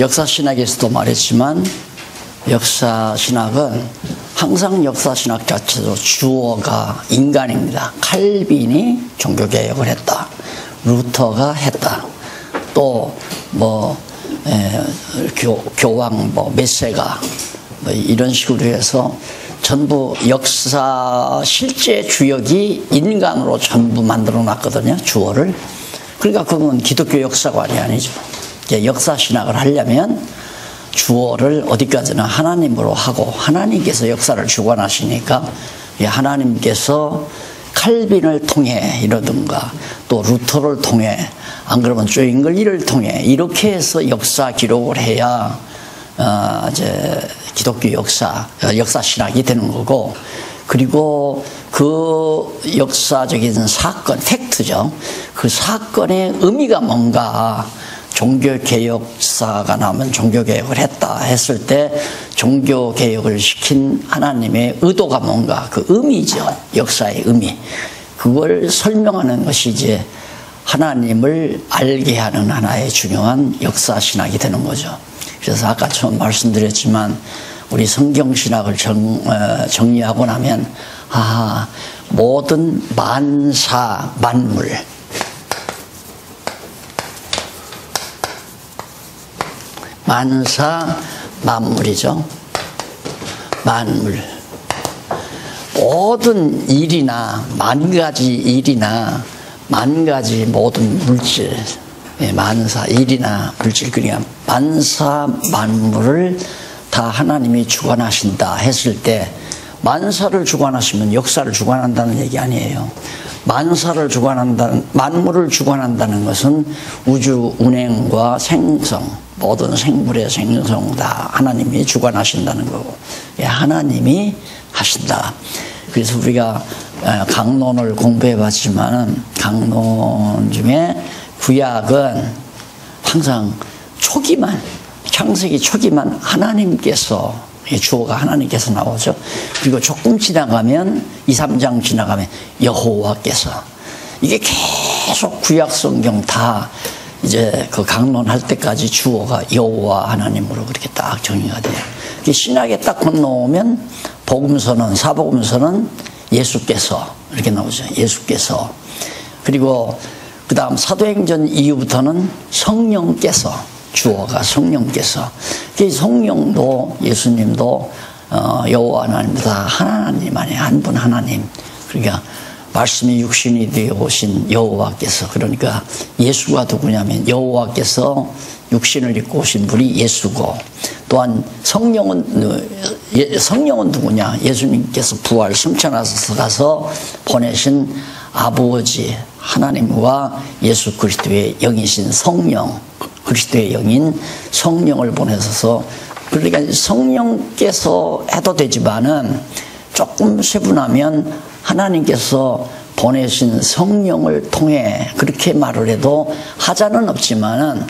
역사신학에서도 말했지만 역사신학은 항상 역사신학 자체도 주어가 인간입니다. 칼빈이 종교개혁을 했다. 루터가 했다. 또 교황 메세가 이런 식으로 해서 전부 역사 실제 주역이 인간으로 전부 만들어 놨거든요. 주어를. 그러니까 그건 기독교 역사관이 아니죠. 역사신학을 하려면 주어를 어디까지나 하나님으로 하고 하나님께서 역사를 주관하시니까 하나님께서 칼빈을 통해 이러든가 또 루터를 통해 안 그러면 쭝글리를 통해 이렇게 해서 역사 기록을 해야 이제 기독교 역사신학이 되는 거고, 그리고 그 역사적인 사건, 팩트죠. 그 사건의 의미가 뭔가, 종교개혁사가 나오면 종교개혁을 했다 했을 때 종교개혁을 시킨 하나님의 의도가 뭔가, 그 의미죠. 역사의 의미. 그걸 설명하는 것이 이제 하나님을 알게 하는 하나의 중요한 역사신학이 되는 거죠. 그래서 아까 처음 말씀드렸지만 우리 성경신학을 정리하고 나면 모든 만사 만물, 만사 만물이죠. 만물, 모든 일이나 만 가지 일이나 만 가지 모든 물질, 만사 일이나 물질, 그러니까 만사 만물을 다 하나님이 주관하신다 했을 때, 만사를 주관하시면 역사를 주관한다는 얘기 아니에요. 만사를 주관한다는, 만물을 주관한다는 것은 우주 운행과 생성, 모든 생물의 생성 다 하나님이 주관하신다는 거고, 하나님이 하신다. 그래서 우리가 강론을 공부해 봤지만 강론 중에 구약은 항상 초기만, 창세기 초기만 하나님께서, 주어가 하나님께서 나오죠. 그리고 조금 지나가면 2, 3장 지나가면 여호와께서, 이게 계속 구약 성경 다 이제 그 강론할 때까지 주어가 여호와 하나님으로 그렇게 딱 정의가 돼요. 신약에 딱 건너오면 복음서는, 사복음서는 예수께서 이렇게 나오죠. 예수께서. 그리고 그 다음 사도행전 이후부터는 성령께서, 주어가 성령께서. 성령도 예수님도 여호와 하나님도 다 하나님 안에 한 분 하나님. 그러니까 말씀이 육신이 되어 오신 여호와께서, 그러니까 예수가 누구냐면 여호와께서 육신을 입고 오신 분이 예수고, 또한 성령은 누구냐? 예수님께서 부활 승천하셔서 가서 보내신 아버지 하나님과 예수 그리스도의 영이신 성령, 그리스도의 영인 성령을 보내셔서, 그러니까 성령께서 해도 되지만은 조금 세분하면 하나님께서 보내신 성령을 통해 그렇게 말을 해도 하자는 없지만은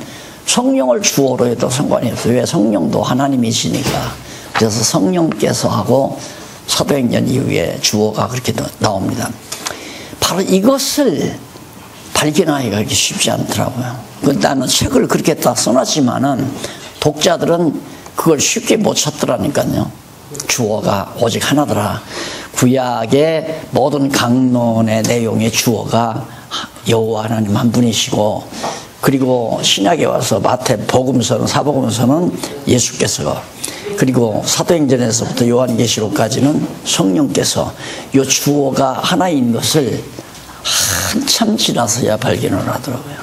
성령을 주어로 해도 상관이 없어요. 왜? 성령도 하나님이시니까. 그래서 성령께서 하고 사도행전 이후에 주어가 그렇게 나옵니다. 바로 이것을 발견하기가 그렇게 쉽지 않더라고요. 나는 책을 그렇게 딱 써놨지만은 독자들은 그걸 쉽게 못 찾더라니까요. 주어가 오직 하나더라. 구약의 모든 강론의 내용의 주어가 여호와 하나님 한 분이시고, 그리고 신약에 와서 마태 복음서는, 사복음서는 예수께서, 그리고 사도행전에서부터 요한계시록까지는 성령께서, 이 주어가 하나인 것을 한참 지나서야 발견을 하더라고요.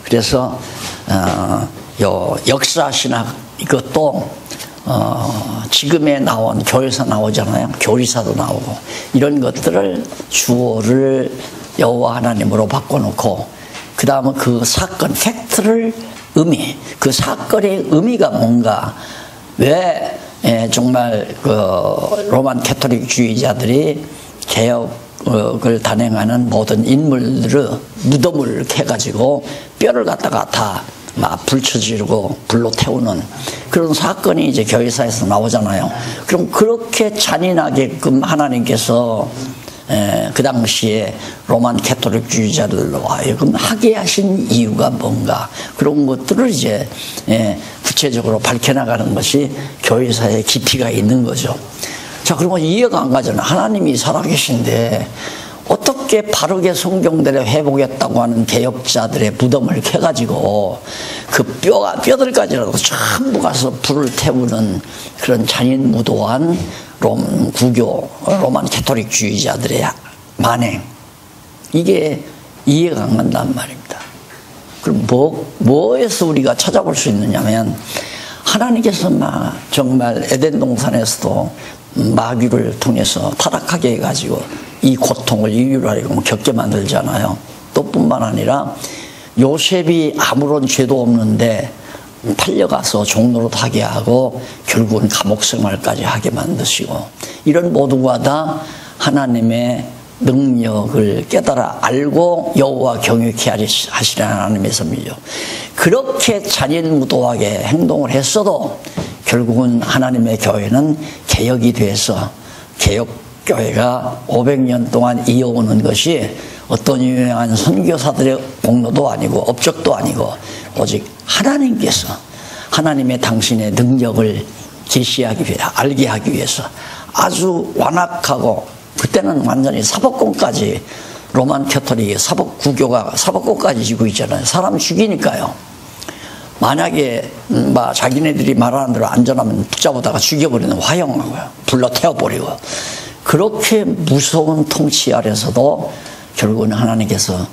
그래서 요 역사신학 이것도 지금에 나온 교회사 나오잖아요. 교리사도 나오고 이런 것들을 주어를 여호와 하나님으로 바꿔놓고, 그 다음은 그 사건 팩트를 의미, 그 사건의 의미가 뭔가, 왜 정말 그 로만 캐토릭주의자들이 개혁을 단행하는 모든 인물들을 무덤을 캐가지고 뼈를 갖다가 다 막 불쳐지르고 불로 태우는 그런 사건이 이제 교회사에서 나오잖아요. 그럼 그렇게 잔인하게끔 하나님께서 그 당시에 로만 캐토릭주의자들로 하여금 하게 하신 이유가 뭔가, 그런 것들을 이제 구체적으로 밝혀나가는 것이 교회사의 깊이가 있는 거죠. 자, 그러면 이해가 안 가잖아요. 하나님이 살아계신데 어떻게 바르게 성경대로 회복했다고 하는 개혁자들의 무덤을 캐가지고 그 뼈들까지라도 전부 가서 불을 태우는 그런 잔인무도한 로만 캐토릭주의자들의 만행, 이게 이해가 안 간단 말입니다. 그럼 뭐에서 우리가 찾아볼 수 있느냐면, 하나님께서 정말 에덴 동산에서도 마귀를 통해서 타락하게 해가지고 이 고통을 인류를 겪게 만들잖아요. 또 뿐만 아니라 요셉이 아무런 죄도 없는데 팔려가서 종노릇 하게 하고 결국은 감옥 생활까지 하게 만드시고, 이런 모두가 다 하나님의 능력을 깨달아 알고 여호와 경외케 하시라는 하나님의 섭리죠. 그렇게 잔인무도하게 행동을 했어도 결국은 하나님의 교회는 개혁이 돼서, 개혁교회가 500년 동안 이어오는 것이 어떤 유명한 선교사들의 공로도 아니고 업적도 아니고, 오직 하나님께서 하나님의 당신의 능력을 계시하기 위해, 알게 하기 위해서 아주 완악하고, 그때는 완전히 사법권까지, 로만 캐토릭이 구교가 사법권까지 지고 있잖아요. 사람 죽이니까요. 만약에 자기네들이 말하는 대로 안전하면 붙잡아다가 죽여버리는, 화형하고요, 불러 태워버리고, 그렇게 무서운 통치 아래서도 결국은 하나님께서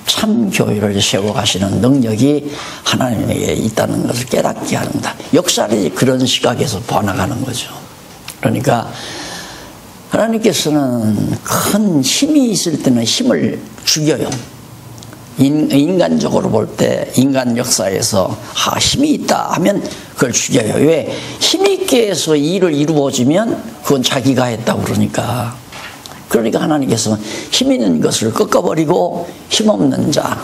참 교회를 세워가시는 능력이 하나님에게 있다는 것을 깨닫게 합니다. 역사를 그런 시각에서 봐나가는 거죠. 그러니까 하나님께서는 큰 힘이 있을 때는 힘을 죽여요. 인간적으로 볼 때, 인간 역사에서 힘이 있다 하면 그걸 죽여요. 왜? 힘있게 해서 일을 이루어지면 그건 자기가 했다고 그러니까. 그러니까 하나님께서 힘 있는 것을 꺾어버리고 힘없는 자,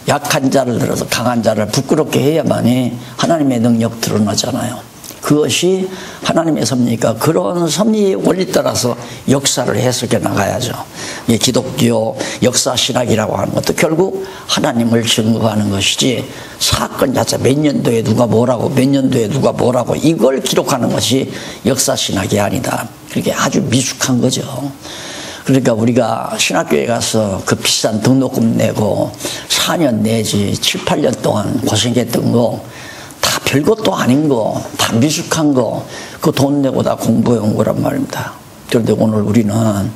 약한 자를 들어서 강한 자를 부끄럽게 해야만이 하나님의 능력 드러나잖아요. 그것이 하나님의 섭리니까 그런 섭리의 원리 따라서 역사를 해석해 나가야죠. 기독교 역사 신학이라고 하는 것도 결국 하나님을 증거하는 것이지, 사건 자체 몇 년도에 누가 뭐라고, 몇 년도에 누가 뭐라고, 이걸 기록하는 것이 역사 신학이 아니다. 그게 아주 미숙한 거죠. 그러니까 우리가 신학교에 가서 그 비싼 등록금 내고 4년 내지 7, 8년 동안 고생했던 거 다 별것도 아닌 거, 다 미숙한 거, 그 돈 내고 다 공부해 온 거란 말입니다. 그런데 오늘 우리는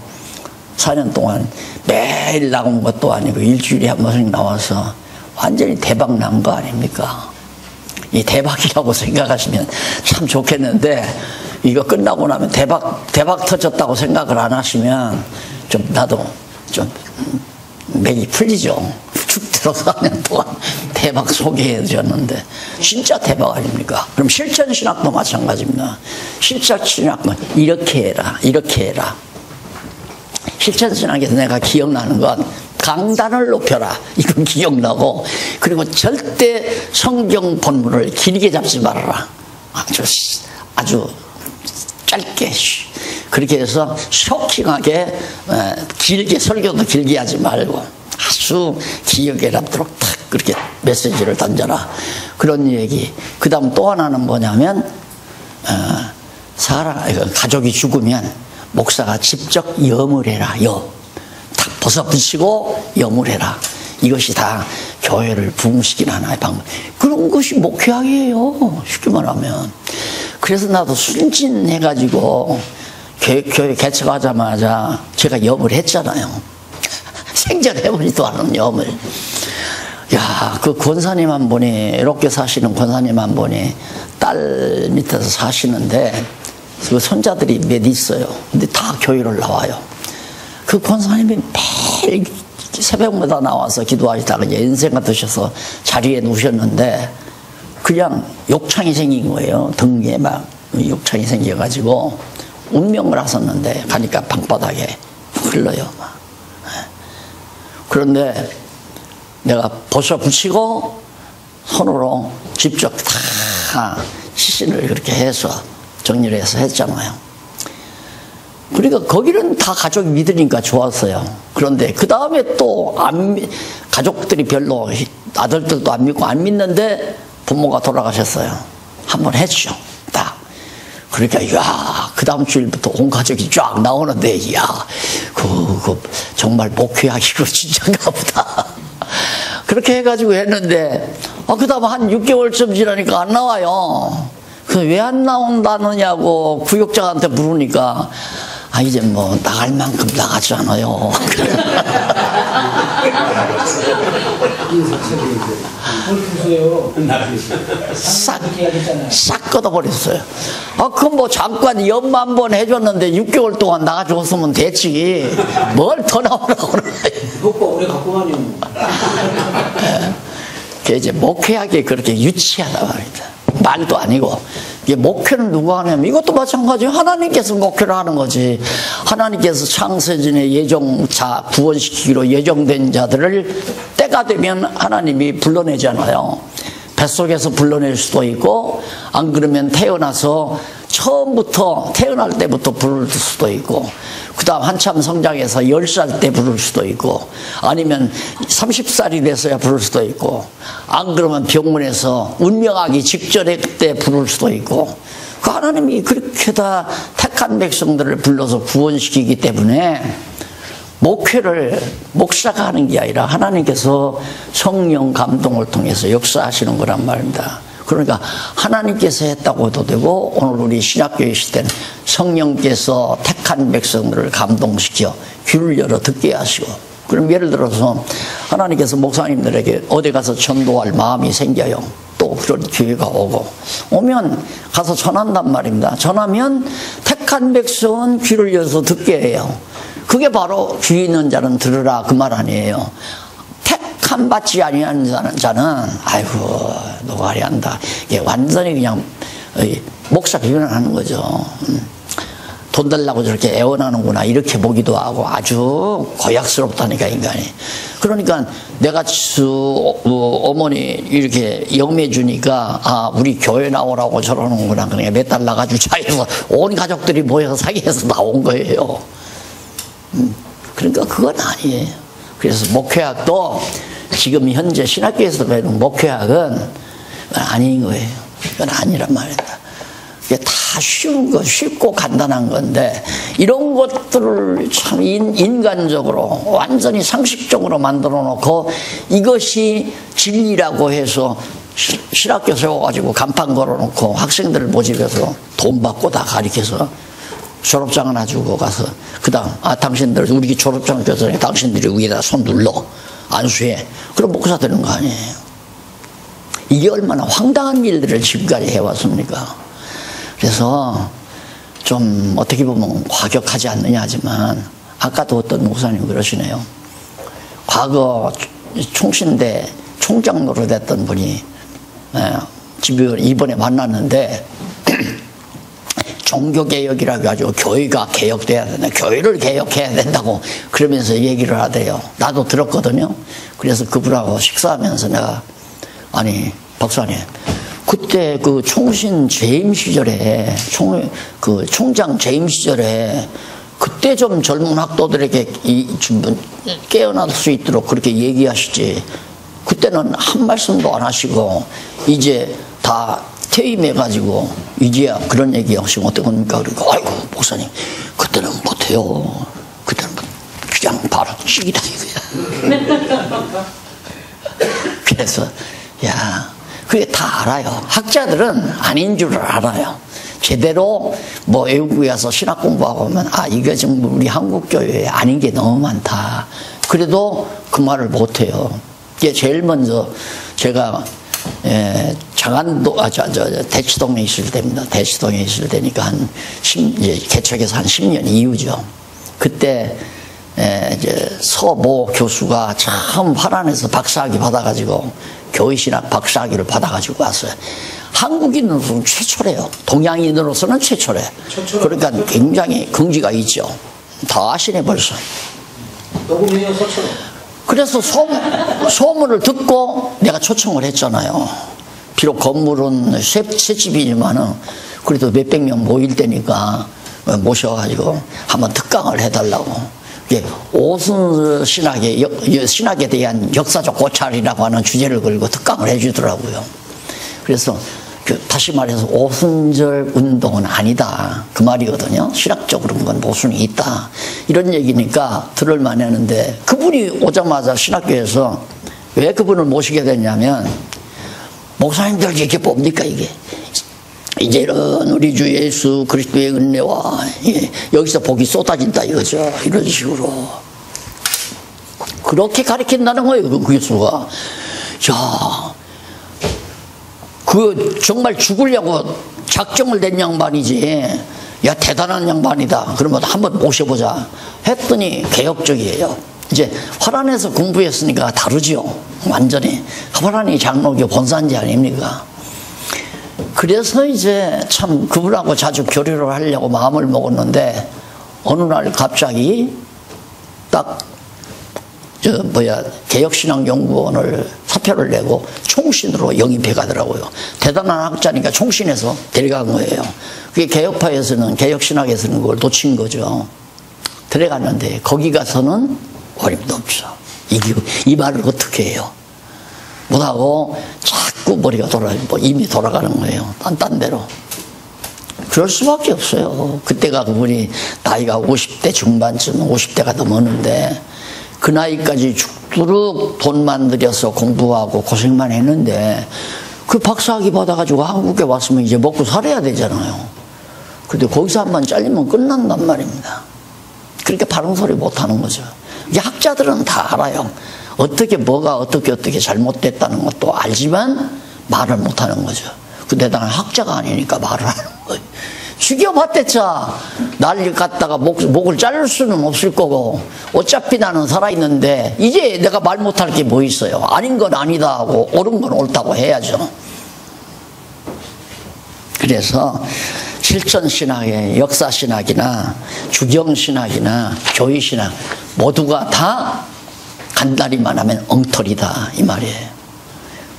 4년 동안 매일 나온 것도 아니고 일주일에 한 번씩 나와서 완전히 대박 난 거 아닙니까? 이 대박이라고 생각하시면 참 좋겠는데, 이거 끝나고 나면 대박 터졌다고 생각을 안 하시면 나도 맥이 풀리죠. 쭉 들어가는 동안 대박 소개해 드렸는데 진짜 대박 아닙니까? 그럼 실천신학도 마찬가지입니다. 실천신학도 이렇게 해라, 이렇게 해라. 실천신학에서 내가 기억나는 건 강단을 높여라, 이건 기억나고, 그리고 절대 성경 본문을 길게 잡지 말아라. 아주 짧게, 그렇게 해서 쇼킹하게, 길게, 설교도 길게 하지 말고 아주 기억에 남도록 탁 그렇게 메시지를 던져라, 그런 얘기. 그 다음 또 하나는 뭐냐면, 가족이 죽으면 목사가 직접 염을 해라. 탁 벗어붙이고 염을 해라. 이것이 다 교회를 부흥시키는 하나의 방법. 그런 것이 목회학이에요, 쉽게 말하면. 그래서 나도 순진해가지고 교회 개척하자마자 제가 염을 했잖아요. 생전해보지도 않은 염을. 야, 그 권사님 한 분이, 이렇게 사시는 권사님 한 분이 딸 밑에서 사시는데 그 손자들이 몇 있어요. 근데 다 교회를 나와요. 그 권사님이 매일 새벽마다 나와서 기도하시다가 이제 연세가 드셔서 자리에 누우셨는데 그냥 욕창이 생긴 거예요. 등에 막 욕창이 생겨가지고 운명을 하셨는데 가니까 방바닥에 흘러요. 그런데 내가 벗어붙이고 손으로 직접 다 시신을 그렇게 해서 정리를 해서 했잖아요. 그러니까 거기는 다 가족이 믿으니까 좋았어요. 그런데 그 다음에 또 가족들이 별로 아들들도 안 믿고 안 믿는데 부모가 돌아가셨어요. 한번 했죠. 딱. 그러니까 야, 그 다음 주일부터 온 가족이 쫙 나오는데 야, 정말 목회하기로 진짜인가 보다. 그렇게 해가지고 했는데 그 다음 한 6개월쯤 지나니까 안 나와요. 왜 안 나온다느냐고 구역장한테 물으니까 이제 뭐 나갈 만큼 나가잖아요. 싹 걷어버렸어요. 그럼 뭐 잠깐 연마 한번 해줬는데 6개월 동안 나가줬으면 됐지. 뭘 더 나오라고 그러나. 효과 오래 갖고만요. 이제 목회하기 그렇게 유치하다 말이다. 말도 아니고. 이게 목회는 누가 하냐면 이것도 마찬가지. 하나님께서 목회를 하는 거지. 하나님께서 창세전에 예정자 구원시키기로 예정된 자들을 때가 되면 하나님이 불러내잖아요. 뱃속에서 불러낼 수도 있고 안 그러면 태어나서 처음부터 태어날 때부터 부를 수도 있고 그 다음 한참 성장해서 10살 때 부를 수도 있고 아니면 30살이 돼서야 부를 수도 있고 안 그러면 병원에서 운명하기 직전에 그때 부를 수도 있고 그 하나님이 그렇게 다 택한 백성들을 불러서 구원시키기 때문에 목회를 목사가 하는 게 아니라 하나님께서 성령 감동을 통해서 역사하시는 거란 말입니다. 그러니까 하나님께서 했다고 해도 되고 오늘 우리 신학교에 있을 때는 성령께서 택한 백성들을 감동시켜 귀를 열어 듣게 하시고 그럼 예를 들어서 하나님께서 목사님들에게 어디 가서 전도할 마음이 생겨요. 또 그런 기회가 오면 가서 전한단 말입니다. 전하면 택한 백성은 귀를 열어서 듣게 해요. 그게 바로 귀 있는 자는 들으라 그 말 아니에요. 택함 받지 아니하는 자는 아이고 노가리 한다. 이게 완전히 그냥 목사 비난하는 거죠. 돈 달라고 저렇게 애원하는구나 이렇게 보기도 하고 아주 고약스럽다니까 인간이. 그러니까 내가 어머니 이렇게 영매 주니까 우리 교회 나오라고 저러는구나. 그러니까 몇 달 나가지고 자해서 온 가족들이 모여서 사기해서 나온 거예요. 그러니까 그건 아니에요. 그래서 목회학도 지금 현재 신학교에서 배우는 목회학은 아닌 거예요. 그건 아니란 말입니다. 이게 다 쉬운 거, 쉽고 간단한 건데 이런 것들을 참 인간적으로 완전히 상식적으로 만들어 놓고 이것이 진리라고 해서 신학교 세워가지고 간판 걸어놓고 학생들을 모집해서 돈 받고 다 가르쳐서 졸업장 하나 주고 가서 그 다음 당신들 우리 졸업장 줬더니 당신들이 위에다 손 눌러 안수해. 그럼 목사 되는 거 아니에요. 이게 얼마나 황당한 일들을 지금까지 해왔습니까. 그래서 좀 어떻게 보면 과격하지 않느냐 하지만 아까도 어떤 목사님 그러시네요. 과거 총신대 총장 노릇했던 분이 이번에 만났는데 종교개혁이라고 해가지고 교회가 개혁돼야 된다. 교회를 개혁해야 된다고 그러면서 얘기를 하대요. 나도 들었거든요. 그래서 그분하고 식사하면서 내가 아니 박사님 그때 그 총신 재임 시절에 총장 재임 시절에 그때 좀 젊은 학도들에게 깨어날 수 있도록 그렇게 얘기하시지. 그때는 한 말씀도 안 하시고 이제 다 퇴임해가지고 이제야 그런 얘기 하시면 어떡합니까? 그러니까 아이고 목사님 그때는 못해요. 그때는 그냥 바로 죽이다 이거야. 그래서 야 그게 다 알아요. 학자들은 아닌 줄 알아요. 제대로 뭐 외국에 와서 신학 공부하고 보면 이게 지금 우리 한국 교회에 아닌 게 너무 많다. 그래도 그 말을 못해요. 이게 제일 먼저 제가 장안도 대치동에 있을 때입니다. 대치동에 있을 때니까 이제 개척해서 한 10년 이후죠. 그때 이제 서모 교수가 참 화란해서 박사학위 받아가지고 교회신학 박사학위를 받아가지고 왔어요. 한국인으로서는 최초래요. 동양인으로서는 최초래. 그러니까 굉장히 긍지가 있죠. 다 아시네 벌써. 녹음이요 서초로. 그래서 소문을 듣고 내가 초청을 했잖아요. 비록 건물은 새 집이지만은 그래도 몇백 명 모일 때니까 모셔가지고 한번 특강을 해달라고. 이게 오순 신학에 대한 역사적 고찰이라고 하는 주제를 걸고 특강을 해주더라고요. 그래서 다시 말해서 오순절 운동은 아니다 그 말이거든요. 신학적으로 그건 모순이 있다 이런 얘기니까 들을만 했는데, 그분이 오자마자 신학교에서 왜 그분을 모시게 됐냐면, 목사님들 이게 뭡니까 이게, 이제는 우리 주 예수 그리스도의 은혜와 여기서 복이 쏟아진다 이거죠. 이런 식으로 그렇게 가르친다는 거예요. 그 교수가. 야, 그 정말 죽으려고 작정을 낸 양반이지. 야, 대단한 양반이다. 그러면 한번 모셔보자 했더니 개혁적이에요. 이제 화란에서 공부했으니까 다르죠. 완전히. 화란이 장로교 본산지 아닙니까? 그래서 이제 참 그분하고 자주 교류를 하려고 마음을 먹었는데, 어느 날 갑자기 딱 개혁신학연구원을 사표를 내고 총신으로 영입해 가더라고요. 대단한 학자니까 총신에서 데려간 거예요. 그게 개혁파에서는, 개혁신학에서는 그걸 놓친 거죠. 데려갔는데 거기 가서는 어림도 없죠. 이 말을 어떻게 해요? 못하고 자꾸 머리가 이미 돌아가는 거예요. 딴 데로. 그럴 수밖에 없어요. 그때가 그분이 나이가 50대 중반쯤, 50대가 넘었는데, 그 나이까지 죽도록 돈만 들여서 공부하고 고생만 했는데, 그 박사학위 받아가지고 한국에 왔으면 이제 먹고 살아야 되잖아요. 근데 거기서 한번 잘리면 끝난단 말입니다. 그러니까 바른 소리 못하는 거죠. 이게 학자들은 다 알아요. 어떻게 뭐가 어떻게 잘못됐다는 것도 알지만 말을 못하는 거죠. 근데 나는 학자가 아니니까 말을 하는 거예요. 죽여봤댔자 날 갖다가 목을 자를 수는 없을 거고, 어차피 나는 살아있는데 이제 내가 말 못할 게 뭐 있어요. 아닌 건 아니다 하고 옳은 건 옳다고 해야죠. 그래서 실천신학의 역사신학이나 주경신학이나 교의신학 모두가 다 간다리만 하면 엉터리다 이 말이에요.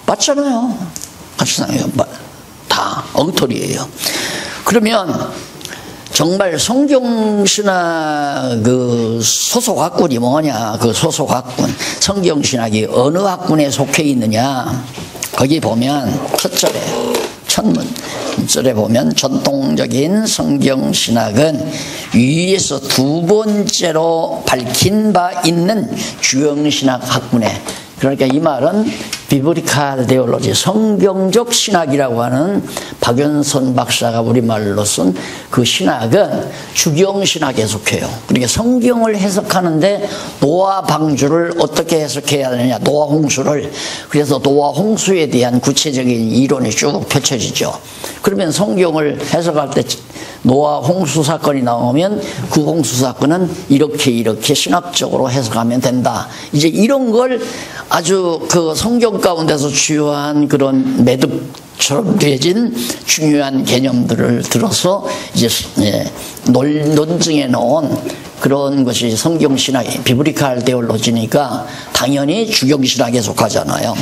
맞잖아요. 같이상해요. 다 엉터리예요. 그러면 정말 성경신학 그 소속학군이 뭐냐? 그 소속학군, 성경신학이 어느 학군에 속해 있느냐? 거기 보면 첫 절에, 첫문 절에 보면 전통적인 성경신학은 위에서 두 번째로 밝힌 바 있는 주형신학 학군에, 그러니까 이 말은 비브리칼 데올로지, 성경적 신학이라고 하는 박연선 박사가 우리말로 쓴 그 신학은 주경신학에 속해요. 그러니까 성경을 해석하는데 노아 방주를 어떻게 해석해야 되느냐, 노아 홍수를. 그래서 노아 홍수에 대한 구체적인 이론이 쭉 펼쳐지죠. 그러면 성경을 해석할 때 노아 홍수 사건이 나오면 그 홍수 사건은 이렇게 신학적으로 해석하면 된다. 이제 이런 걸 아주 그 성경 가운데서 주요한 그런 매듭처럼 되어진 중요한 개념들을 들어서 이제 논증해 놓은 그런 것이 성경신학이 비브리칼 데올로지니까 당연히 주경신학에 속하잖아요.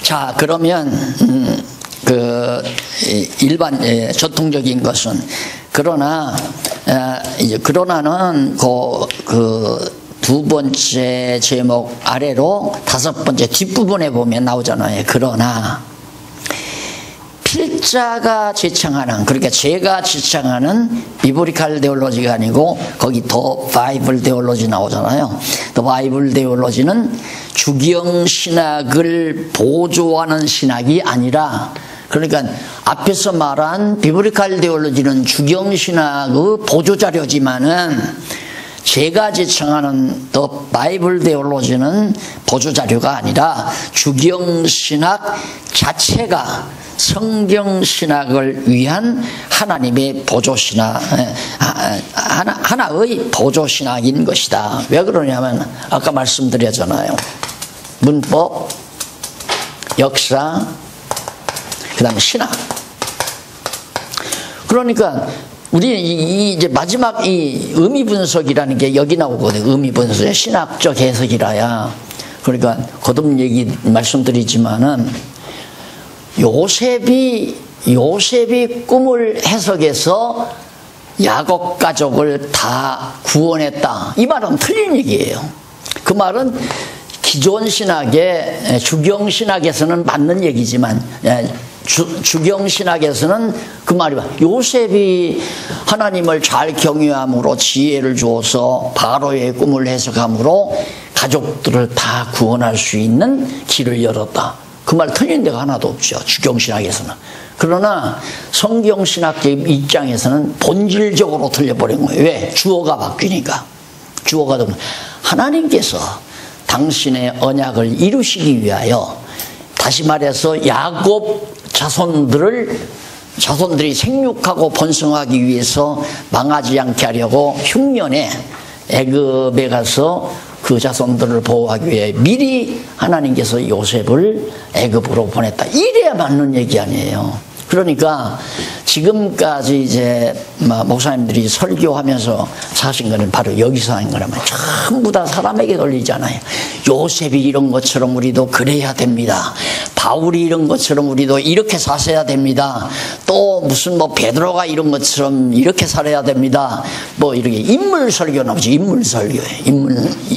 자, 그러면 그 일반 전통적인 것은, 그러나 이제 그러나는 그 두 번째 제목 아래로 다섯 번째 뒷부분에 보면 나오잖아요. 그러나 필자가 지창하는, 그러니까 제가 지창하는 비브리칼 데올로지가 아니고 거기 더 바이블 데올로지 나오잖아요. 더 바이블 데올로지는 주경신학을 보조하는 신학이 아니라, 그러니까 앞에서 말한 비브리칼 데올로지는 주경신학의 보조자료지만은 제가 지청하는 더 바이블 데올로지는 보조자료가 아니라 주경신학 자체가 성경신학을 위한 하나님의 보조신학, 하나의 보조신학인 것이다. 왜 그러냐면 아까 말씀드렸잖아요. 문법, 역사, 그 다음에 신학. 그러니까 우리 이제 마지막 이 의미 분석이라는 게 여기 나오거든요. 의미 분석의 신학적 해석이라야. 그러니까 거듭 얘기 말씀드리지만은 요셉이 요셉이 꿈을 해석해서 야곱 가족을 다 구원했다. 이 말은 틀린 얘기예요. 그 말은 기존 신학의 주경 신학에서는 맞는 얘기지만 주경 신학에서는 그 말이 요셉이 하나님을 잘 경외함으로 지혜를 주어서 바로의 꿈을 해석함으로 가족들을 다 구원할 수 있는 길을 열었다. 그 말 틀린 데가 하나도 없죠. 주경 신학에서는. 그러나 성경 신학적 입장에서는 본질적으로 틀려버린 거예요. 왜? 주어가 바뀌니까. 주어가 되면 하나님께서 당신의 언약을 이루시기 위하여, 다시 말해서 야곱 자손들이 생육하고 번성하기 위해서 망하지 않게 하려고 흉년에 애굽에 가서 그 자손들을 보호하기 위해 미리 하나님께서 요셉을 애굽으로 보냈다. 이래야 맞는 얘기 아니에요. 그러니까 지금까지 이제 목사님들이 설교하면서 사신 거는 바로 여기서 하는 거라면 전부 다 사람에게 돌리잖아요. 요셉이 이런 것처럼 우리도 그래야 됩니다. 바울이 이런 것처럼 우리도 이렇게 사셔야 됩니다. 또 무슨 베드로가 이런 것처럼 이렇게 살아야 됩니다. 이렇게 인물 설교 나오죠. 인물 설교예요.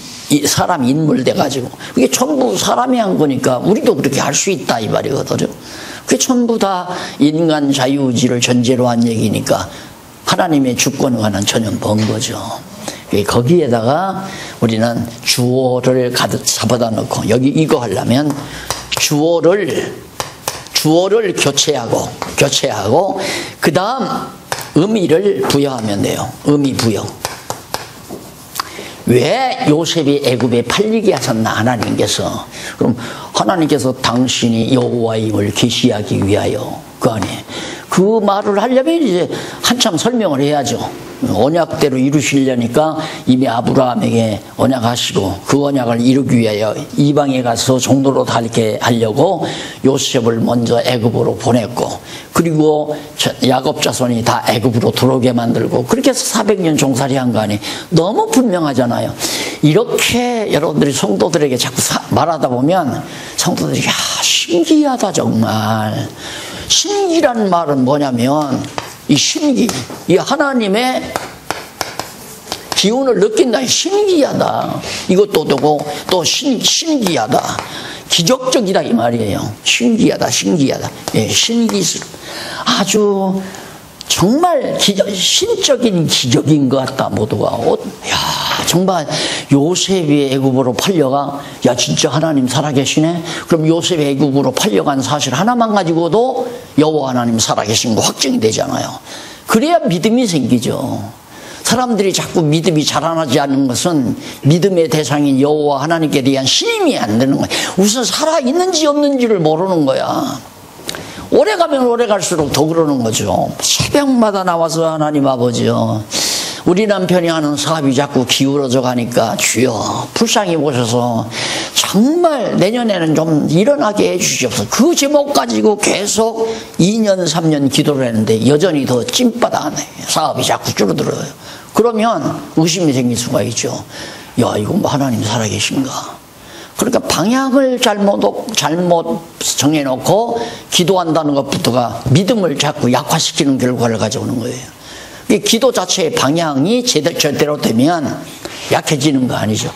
사람 인물 돼가지고 그게 전부 사람이 한 거니까 우리도 그렇게 할 수 있다 이 말이거든요. 그게 전부 다 인간 자유의지를 전제로 한 얘기니까 하나님의 주권과는 전혀 먼 거죠. 거기에다가 우리는 주어를 가득 잡아다 넣고, 여기 이거 하려면 주어를 교체하고 그 다음 의미를 부여하면 돼요. 의미 부여. 왜 요셉이 애굽에 팔리게 하셨나 하나님께서. 그럼 하나님께서 당신이 여호와임을 계시하기 위하여 그 안에 그 말을 하려면 이제 한참 설명을 해야죠. 언약대로 이루시려니까 이미 아브라함에게 언약하시고 그 언약을 이루기 위하여 이방에 가서 종로로 달게 하려고 요셉을 먼저 애굽으로 보냈고, 그리고 야곱 자손이 다 애굽으로 들어오게 만들고, 그렇게 해서 400년 종살이 한 거 아니에요. 너무 분명하잖아요. 이렇게 여러분들이 성도들에게 자꾸 말하다 보면 성도들이 신기하다 정말. 신기란 말은 뭐냐면 이 신기, 이 하나님의 기운을 느낀다. 신기하다. 이것도 또 신기하다. 기적적이다 이 말이에요. 신기하다. 예, 신기술. 아주 정말 신적인 기적인 것 같다 모두가. 정말 요셉이 애굽으로 팔려가, 진짜 하나님 살아계시네. 그럼 요셉이 애굽으로 팔려간 사실 하나만 가지고도 여호와 하나님 살아계신 거 확정이 되잖아요. 그래야 믿음이 생기죠. 사람들이 자꾸 믿음이 자라나지 않는 것은 믿음의 대상인 여호와 하나님께 대한 신임이 안 되는 거예요. 우선 살아있는지 없는지를 모르는 거야. 오래 가면 오래 갈수록 더 그러는 거죠. 새벽마다 나와서 하나님 아버지요, 우리 남편이 하는 사업이 자꾸 기울어져 가니까 주여 불쌍히 보셔서 정말 내년에는 좀 일어나게 해주시옵소서. 그 제목 가지고 계속 2년 3년 기도를 했는데 여전히 더 찐바닥 사업이 자꾸 줄어들어요. 그러면 의심이 생길 수가 있죠. 이거 하나님 살아계신가. 그러니까 방향을 잘못 정해놓고 기도한다는 것부터가 믿음을 자꾸 약화시키는 결과를 가져오는 거예요. 기도 자체의 방향이 제대로 되면 약해지는 거 아니죠.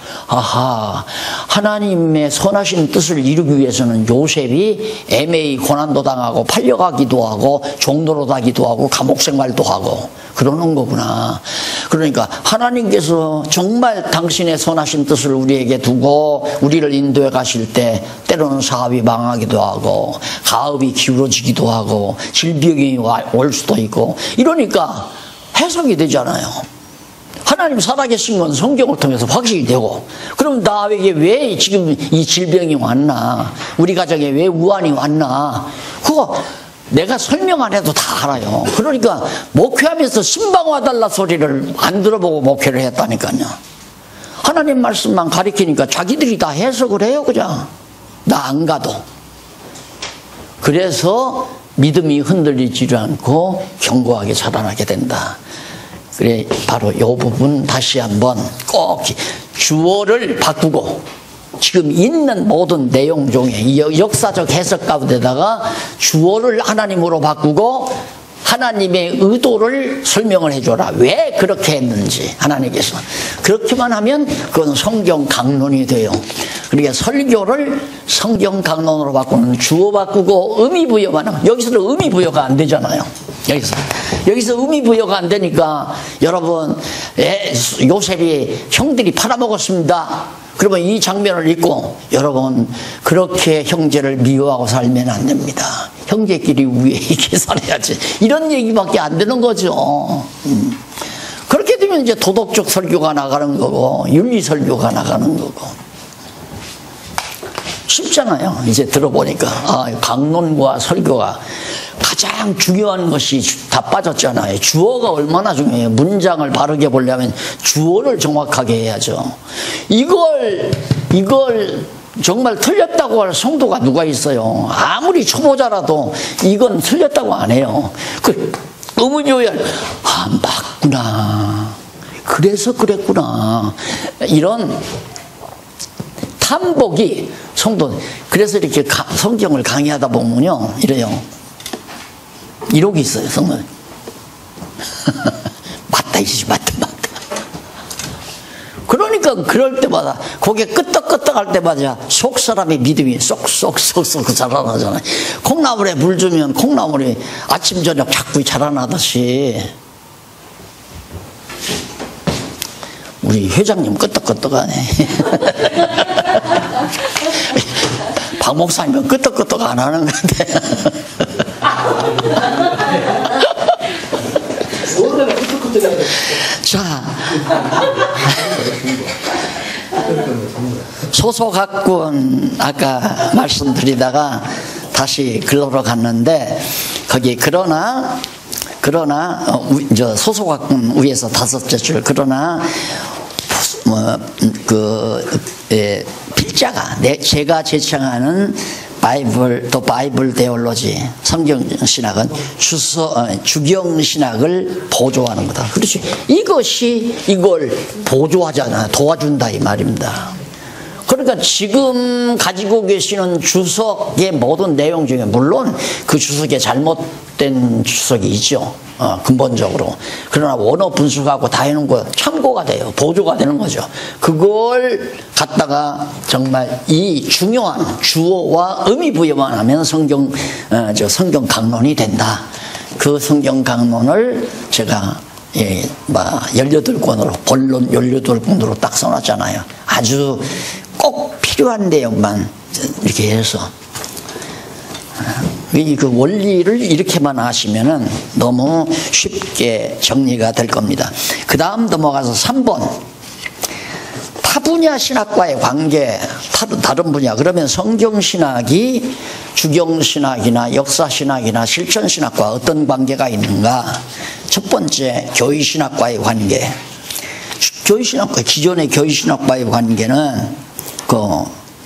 하나님의 선하신 뜻을 이루기 위해서는 요셉이 애매히 고난도 당하고 팔려가기도 하고 종로로 가기도 하고 감옥 생활도 하고 그러는 거구나. 그러니까 하나님께서 정말 당신의 선하신 뜻을 우리에게 두고 우리를 인도해 가실 때 때로는 사업이 망하기도 하고 가업이 기울어지기도 하고 질병이 올 수도 있고 이러니까 해석이 되잖아요. 하나님 살아계신 건 성경을 통해서 확실히 되고, 그럼 나에게 왜 지금 이 질병이 왔나, 우리 가정에 왜 우환이 왔나, 그거 내가 설명 안 해도 다 알아요. 그러니까 목회하면서 신방 와달라 소리를 안 들어보고 목회를 했다니까요. 하나님 말씀만 가리키니까 자기들이 다 해석을 해요. 그냥 나 안 가도. 그래서 믿음이 흔들리지 않고 견고하게 자라나게 된다. 그래, 바로 이 부분 다시 한번 꼭 주어를 바꾸고 지금 있는 모든 내용 중에 이 역사적 해석 가운데다가 주어를 하나님으로 바꾸고 하나님의 의도를 설명을 해줘라. 왜 그렇게 했는지 하나님께서. 그렇게만 하면 그건 성경 강론이 돼요. 그러니까 설교를 성경 강론으로 바꾸는 주어 바꾸고 의미 부여만 하면 여기서는 의미 부여가 안 되잖아요. 여기서 의미 부여가 안 되니까 여러분 요셉이 형들이 팔아먹었습니다. 그러면 이 장면을 읽고 여러분 그렇게 형제를 미워하고 살면 안 됩니다. 형제끼리 위에 이렇게 살아야지. 이런 얘기밖에 안 되는 거죠. 그렇게 되면 이제 도덕적 설교가 나가는 거고 윤리 설교가 나가는 거고 쉽잖아요. 이제 들어보니까 강론과 설교가 가장 중요한 것이 다 빠졌잖아요. 주어가 얼마나 중요해요. 문장을 바르게 보려면 주어를 정확하게 해야죠. 이걸 정말 틀렸다고 할 성도가 누가 있어요. 아무리 초보자라도 이건 틀렸다고 안 해요. 의문요열 맞구나. 그래서 그랬구나. 이런 탐복이 성도. 그래서 이렇게 성경을 강의하다 보면요 이래요. 이러고 있어요, 성은. 맞다. 그러니까 그럴 때마다 고개 끄덕끄덕 할 때마다 속 사람의 믿음이 쏙쏙쏙쏙 자라나잖아요. 콩나물에 물 주면 콩나물이 아침 저녁 자꾸 자라나듯이 우리 회장님 끄덕끄덕하네. 박 목사님은 끄덕끄덕 안 하는 건데. 자, 소소각군 아까 말씀드리다가 다시 글로로 갔는데 거기 그러나 소소각군 위에서 5째 줄 그러나 필자가 제가 제창하는 바이블 데올로지 성경신학은 주경신학을 보조하는 거다. 그렇지. 이것이 이걸 보조하잖아. 도와준다 이 말입니다. 그러니까 지금 가지고 계시는 주석의 모든 내용 중에 물론 그 주석에 잘못된 주석이 있죠. 근본적으로. 그러나 원어 분석하고 다 해놓은 거 참고가 돼요. 보조가 되는 거죠. 그걸 갖다가 정말 이 중요한 주어와 의미 부여만 하면 성경 강론이 된다. 그 성경 강론을 제가 18권으로 본론 18권으로 딱 써놨잖아요. 아주 꼭 필요한 내용만 이렇게 해서 그 원리를 이렇게만 하시면은 너무 쉽게 정리가 될 겁니다. 그 다음 넘어가서 3번 타분야 신학과의 관계, 다른 분야. 그러면 성경신학이 주경신학이나 역사신학이나 실천신학과 어떤 관계가 있는가? 첫 번째 교의신학과의 관계. 교의신학과, 기존의 교의신학과의 관계는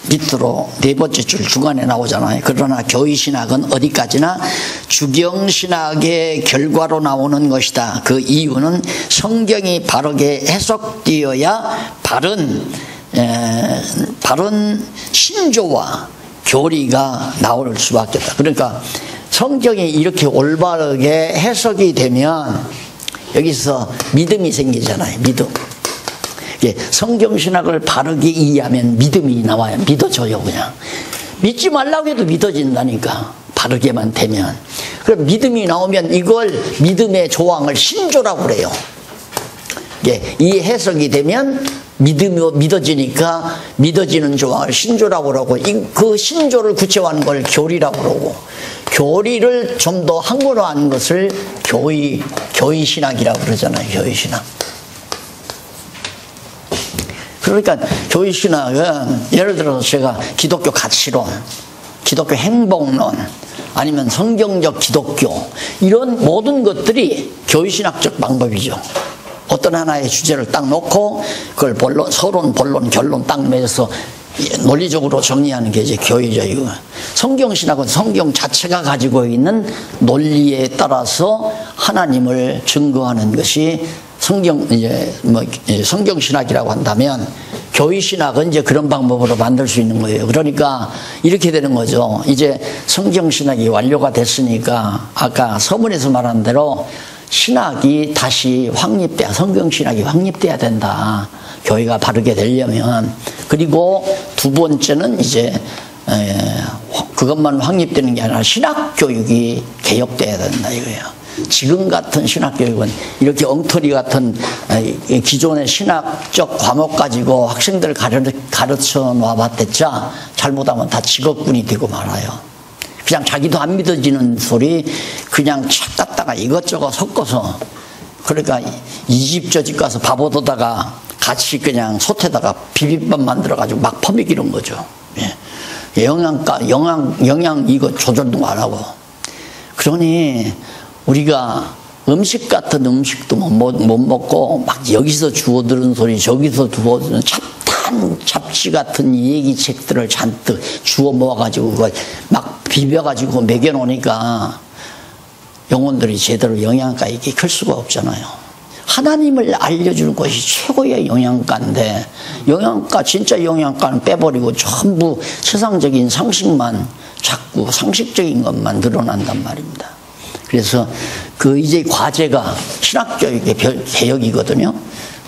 밑으로 4번째 줄 중간에 나오잖아요. 그러나 교의신학은 어디까지나 주경신학의 결과로 나오는 것이다. 그 이유는 성경이 바르게 해석되어야 바른 신조와 교리가 나올 수밖에 없다. 그러니까 성경이 이렇게 올바르게 해석이 되면 여기서 믿음이 생기잖아요. 믿음. 성경신학을 바르게 이해하면 믿음이 나와요. 믿어져요. 그냥 믿지 말라고 해도 믿어진다니까. 바르게만 되면. 그럼 믿음이 나오면 이걸 믿음의 조항을 신조라고 그래요. 이 해석이 되면 믿어지니까 믿어지는 조항을 신조라고 그러고 그 신조를 구체화하는 걸 교리라고 그러고 교리를 좀 더 한문화하는 것을 교의신학이라고 그러잖아요. 교의신학. 그러니까 교의신학은 예를 들어서 제가 기독교 가치론, 기독교 행복론, 아니면 성경적 기독교 이런 모든 것들이 교의신학적 방법이죠. 어떤 하나의 주제를 딱 놓고 그걸 서론, 본론, 결론 딱 맺어서 논리적으로 정리하는 게 이제 교의죠. 성경신학은 성경 자체가 가지고 있는 논리에 따라서 하나님을 증거하는 것이 성경신학이라고 한다면 교회신학은 이제 그런 방법으로 만들 수 있는 거예요. 그러니까 이렇게 되는 거죠. 이제 성경신학이 완료가 됐으니까 아까 서문에서 말한 대로 신학이 다시 성경신학이 확립돼야 된다. 교회가 바르게 되려면. 그리고 두 번째는 이제 그것만 확립되는 게 아니라 신학교육이 개혁돼야 된다 이거예요. 지금 같은 신학교육은 이렇게 엉터리 같은 기존의 신학적 과목 가지고 학생들 가르쳐 놔봤댔자 잘못하면 다 직업군이 되고 말아요. 그냥 자기도 안 믿어지는 소리 그냥 착 갖다가 이것저것 섞어서, 그러니까 이 집 저 집 가서 밥 얻어다가 같이 그냥 솥에다가 비빔밥 만들어가지고 막 퍼먹이는 거죠. 예. 영양 이거 조절도 안 하고. 그러니 우리가 음식 같은 음식도 못 먹고 막 여기서 주워들은 소리 저기서 주워들은 잡지 같은 얘기책들을 잔뜩 주워 모아가지고 그걸 막 비벼가지고 먹여놓으니까 영혼들이 제대로 영양가 있게 클 수가 없잖아요. 하나님을 알려주는 것이 최고의 영양가인데 진짜 영양가는 빼버리고 전부 세상적인 상식만 자꾸 상식적인 것만 늘어난단 말입니다. 그래서 이제 과제가 신학교육의 개혁이거든요.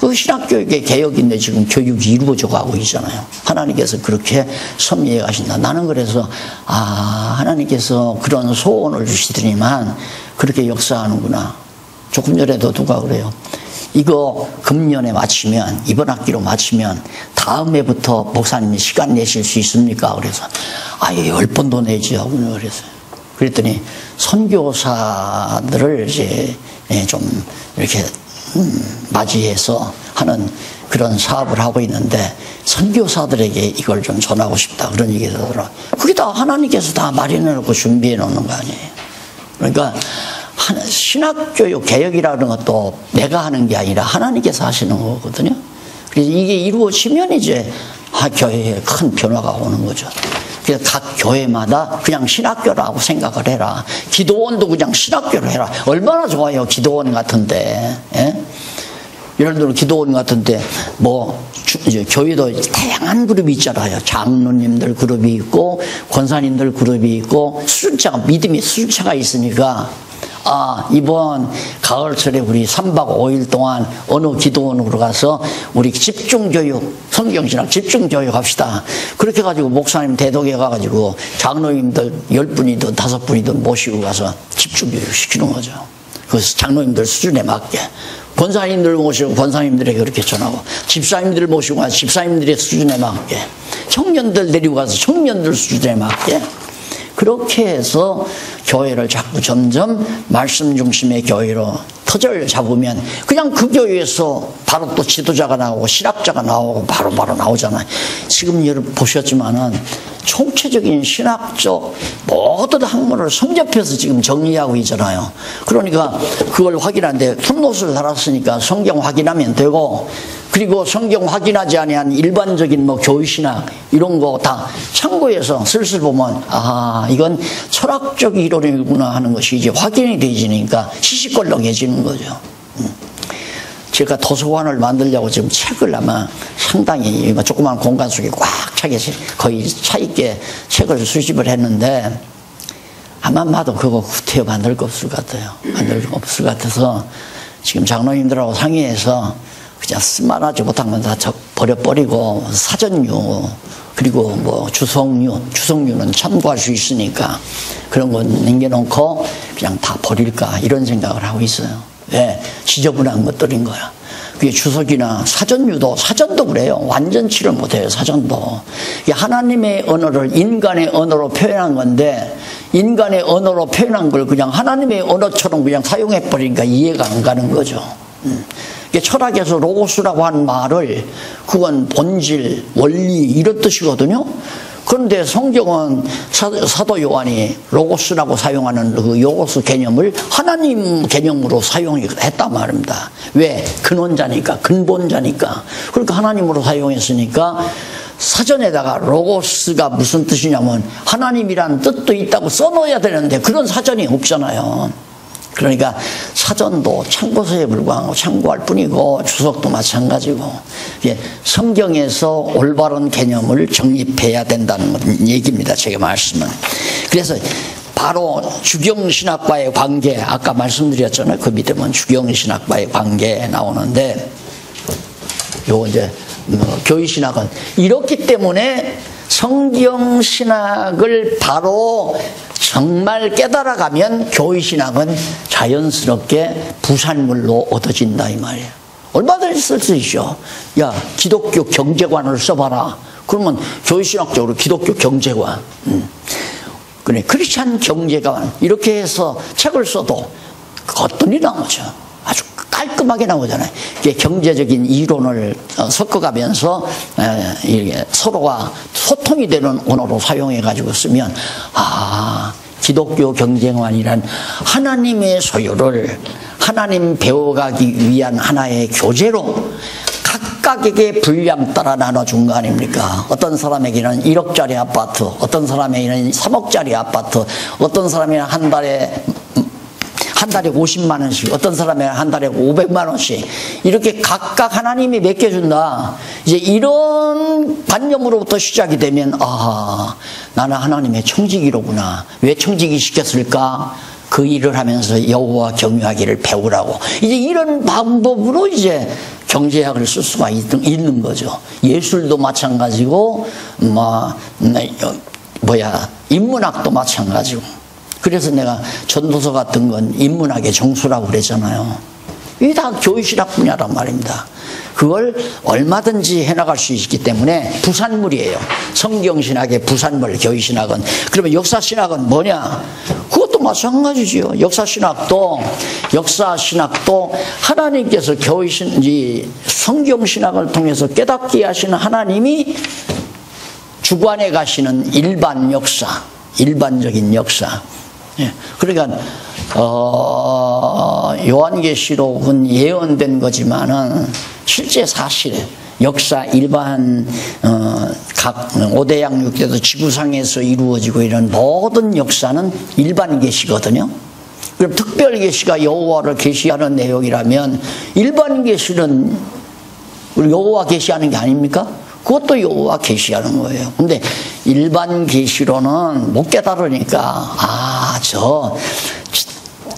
그 신학교육의 개혁인데 지금 교육이 이루어져 가고 있잖아요. 하나님께서 그렇게 섭리해 가신다. 나는 그래서 하나님께서 그런 소원을 주시더니만 그렇게 역사하는구나. 조금 전에도 누가 그래요. 이거 금년에 마치면, 이번 학기로 마치면 다음 해부터 목사님이 시간 내실 수 있습니까? 그래서 10번도 내지 하고 그랬어요. 그랬더니 선교사들을 이제 좀 이렇게 맞이해서 하는 그런 사업을 하고 있는데 선교사들에게 이걸 좀 전하고 싶다 그런 얘기가 들어요. 그게 다 하나님께서 다 마련해 놓고 준비해 놓는 거 아니에요. 그러니까 신학교육 개혁이라는 것도 내가 하는 게 아니라 하나님께서 하시는 거거든요. 그래서 이게 이루어지면 이제 교회에 큰 변화가 오는 거죠. 그래서 각 교회마다 그냥 신학교라고 생각을 해라. 기도원도 그냥 신학교로 해라. 얼마나 좋아요, 기도원 같은데. 예? 예를 들어 기도원 같은데 이제 교회도 다양한 그룹이 있잖아요. 장로님들 그룹이 있고 권사님들 그룹이 있고 믿음이 수준차가 있으니까 이번 가을철에 우리 3박 5일 동안 어느 기도원으로 가서 우리 집중교육, 성경신학 집중교육 합시다. 그렇게 해가지고 목사님 대동해 가가지고 장로님들 10분이든 5분이든 모시고 가서 집중교육 시키는 거죠. 그 장로님들 수준에 맞게. 권사님들 모시고 권사님들에게 그렇게 전하고, 집사님들 모시고 가서 집사님들의 수준에 맞게, 청년들 데리고 가서 청년들 수준에 맞게, 그렇게 해서 교회를 자꾸 점점 말씀 중심의 교회로 터전을 잡으면 그냥 그 교회에서 바로 또 지도자가 나오고 신학자가 나오고 바로 나오잖아요. 지금 여러분 보셨지만은 총체적인 신학적 모든 학문을 성접해서 지금 정리하고 있잖아요. 그러니까 그걸 확인하는데 풋노트를 달았으니까 성경 확인하면 되고, 그리고 성경 확인하지 아니한 일반적인 교회신학 이런 거 다 참고해서 슬슬 보면 이건 철학적 이론이구나 하는 것이 이제 확인이 되지니까 시시껄렁해지는 거죠. 제가 도서관을 만들려고 지금 책을 아마 상당히 조그만 공간 속에 꽉 차게 거의 차 있게 책을 수집을 했는데 아마 봐도 그거 구태여 만들 거 없을 것 같아요. 만들 거 없을 것 같아서 지금 장로님들하고 상의해서 그냥 쓸만하지 못한 건 다 버려버리고 사전류 그리고 주석류는 참고할 수 있으니까 그런 건 남겨놓고 그냥 다 버릴까 이런 생각을 하고 있어요. 왜? 지저분한 것들인 거야. 그게 주석이나 사전도 그래요. 완전치를 못해요, 사전도. 하나님의 언어를 인간의 언어로 표현한 건데, 인간의 언어로 표현한 걸 그냥 하나님의 언어처럼 그냥 사용해버리니까 이해가 안 가는 거죠. 철학에서 로고스라고 하는 말을 그건 본질, 원리 이런 뜻이거든요. 그런데 성경은 사도 요한이 로고스라고 사용하는 그 로고스 개념을 하나님 개념으로 사용했단 말입니다. 왜? 근원자니까, 근본자니까. 그러니까 하나님으로 사용했으니까 사전에다가 로고스가 무슨 뜻이냐면 하나님이란 뜻도 있다고 써놓아야 되는데 그런 사전이 없잖아요. 그러니까 사전도 참고서에 불과한 거 참고할 뿐이고 주석도 마찬가지고 성경에서 올바른 개념을 정립해야 된다는 얘기입니다. 제가 말씀은. 그래서 바로 주경신학과의 관계, 아까 말씀드렸잖아요. 그 밑에 보면 주경신학과의 관계 나오는데 요거 이제 교의신학은 이렇기 때문에 성경신학을 바로 정말 깨달아가면 교의신학은 자연스럽게 부산물로 얻어진다 이 말이에요. 얼마든지 쓸 수 있죠. 야, 기독교 경제관을 써봐라. 그러면 교의신학적으로 기독교 경제관, 그래 크리스찬 경제관 이렇게 해서 책을 써도 어떤 일이 나오죠. 아주 깔끔하게 나오잖아요. 이게 경제적인 이론을 섞어가면서 이게 서로가 소통이 되는 언어로 사용해가지고 쓰면 기독교 경제관이란 하나님의 소유를 하나님 배워가기 위한 하나의 교재로 각각에게 분량 따라 나눠준 거 아닙니까? 어떤 사람에게는 1억짜리 아파트, 어떤 사람에게는 3억짜리 아파트, 어떤 사람에게는 한 달에 50만 원씩, 어떤 사람에게는 한 달에 500만 원씩 이렇게 각각 하나님이 맡겨준다. 이제 이런 관념으로부터 시작이 되면 나는 하나님의 청지기로구나. 왜 청지기 시켰을까? 그 일을 하면서 여호와 경유하기를 배우라고. 이제 이런 방법으로 이제 경제학을 쓸 수가 있는 거죠. 예술도 마찬가지고 인문학도 마찬가지고. 그래서 내가 전도서 같은 건 인문학의 정수라고 그랬잖아요. 이게 다 교의신학 분야란 말입니다. 그걸 얼마든지 해나갈 수 있기 때문에 부산물이에요. 성경신학의 부산물, 교의신학은. 그러면 역사신학은 뭐냐? 그것도 마찬가지죠. 역사신학도 하나님께서 성경신학을 통해서 깨닫게 하시는 하나님이 주관해 가시는 일반 역사, 일반적인 역사. 그러니까 요한계시록은 예언된 거지만은 실제 사실 역사 일반 각 5대 양육대도 지구상에서 이루어지고 이런 모든 역사는 일반 계시거든요. 그럼 특별 계시가 여호와를 계시하는 내용이라면 일반 계시는 여호와 계시하는 게 아닙니까? 그것도 여호와 계시하는 거예요. 근데 일반 계시로는 못 깨달으니까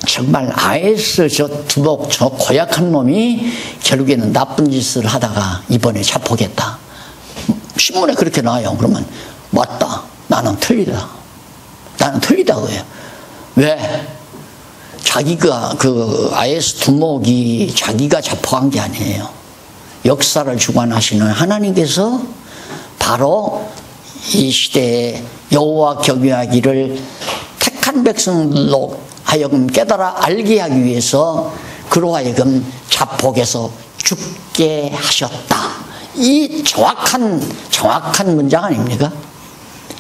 정말 아에스 두목 고약한 놈이 결국에는 나쁜 짓을 하다가 이번에 자폭했다. 신문에 그렇게 나와요. 그러면 맞다. 나는 틀리다. 나는 틀리다고요. 왜? 자기가 아에스 두목이 자기가 자폭한 게 아니에요. 역사를 주관하시는 하나님께서 바로 이 시대에 여호와 경외하기를 택한 백성들로 하여금 깨달아 알게 하기 위해서 그로 하여금 자폭해서 죽게 하셨다. 이 정확한 문장 아닙니까?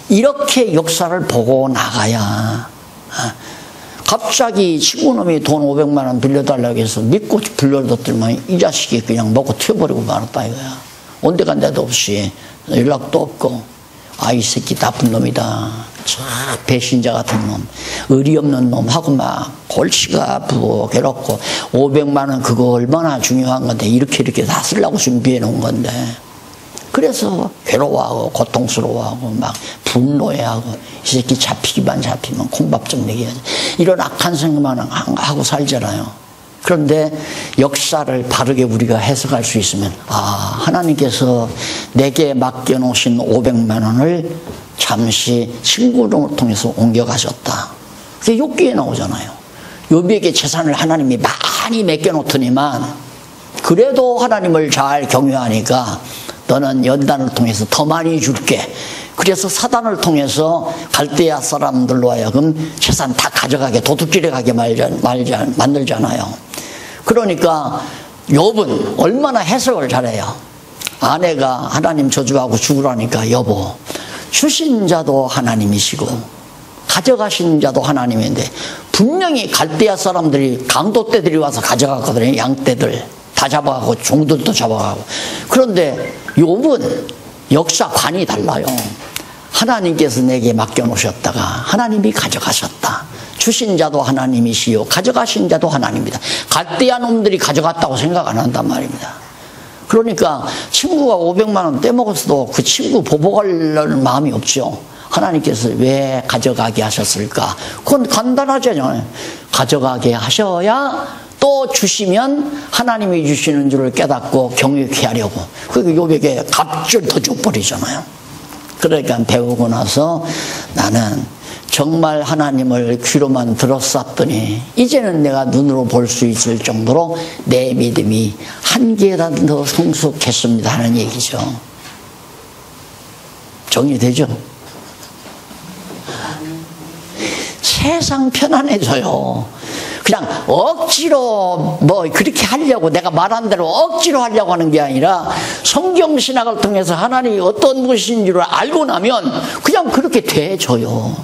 이렇게 역사를 보고 나가야. 갑자기 친구놈이 돈 500만 원 빌려달라고 해서 믿고 빌려줬더니만 이 자식이 그냥 먹고 튀어버리고 말았다 이거야. 온데간데도 없이 연락도 없고 이 새끼 나쁜 놈이다. 배신자 같은 놈, 의리 없는 놈하고 막 골치가 아프고 괴롭고 500만 원 그거 얼마나 중요한 건데 이렇게 다 쓰려고 준비해 놓은 건데 그래서 괴로워하고 고통스러워하고 막 분노해하고 이 새끼 잡히면 콩밥 좀 먹여야지 이런 악한 생각만 하고 살잖아요. 그런데 역사를 바르게 우리가 해석할 수 있으면 하나님께서 내게 맡겨놓으신 500만 원을 잠시 친구를 통해서 옮겨가셨다. 그게 욥기에 나오잖아요. 욥에게 재산을 하나님이 많이 맡겨놓더니만 그래도 하나님을 잘 경외하니까 너는 연단을 통해서 더 많이 줄게. 그래서 사단을 통해서 갈대아 사람들로 하여금 재산 다 가져가게 도둑질해 가게 만들잖아요. 그러니까 욥은 얼마나 해석을 잘해요. 아내가 하나님 저주하고 죽으라니까 여보 주신 자도 하나님이시고 가져가신 자도 하나님인데 분명히 갈대아 사람들이 강도떼들이 와서 가져갔거든요. 양떼들 다 잡아가고 종들도 잡아가고. 그런데 욥은 역사관이 달라요. 하나님께서 내게 맡겨놓으셨다가 하나님이 가져가셨다. 주신 자도 하나님이시요 가져가신 자도 하나님입니다. 갈대아 놈들이 가져갔다고 생각 안 한단 말입니다. 그러니까 친구가 500만 원 떼먹었어도 그 친구 보복하려는 마음이 없죠. 하나님께서 왜 가져가게 하셨을까? 그건 간단하잖아요. 가져가게 하셔야 또 주시면 하나님이 주시는 줄을 깨닫고 경외케 하려고. 그리고 요백에 값줄 더 줘버리잖아요. 그러니까 배우고 나서 나는 정말 하나님을 귀로만 들었었더니 이제는 내가 눈으로 볼 수 있을 정도로 내 믿음이 한 계단 더 성숙했습니다 하는 얘기죠. 정리되죠? 세상 편안해져요. 그냥 억지로 뭐 그렇게 하려고 내가 말한 대로 억지로 하려고 하는 게 아니라 성경 신학을 통해서 하나님이 어떤 분이신 줄 알고 나면 그냥 그렇게 돼져요.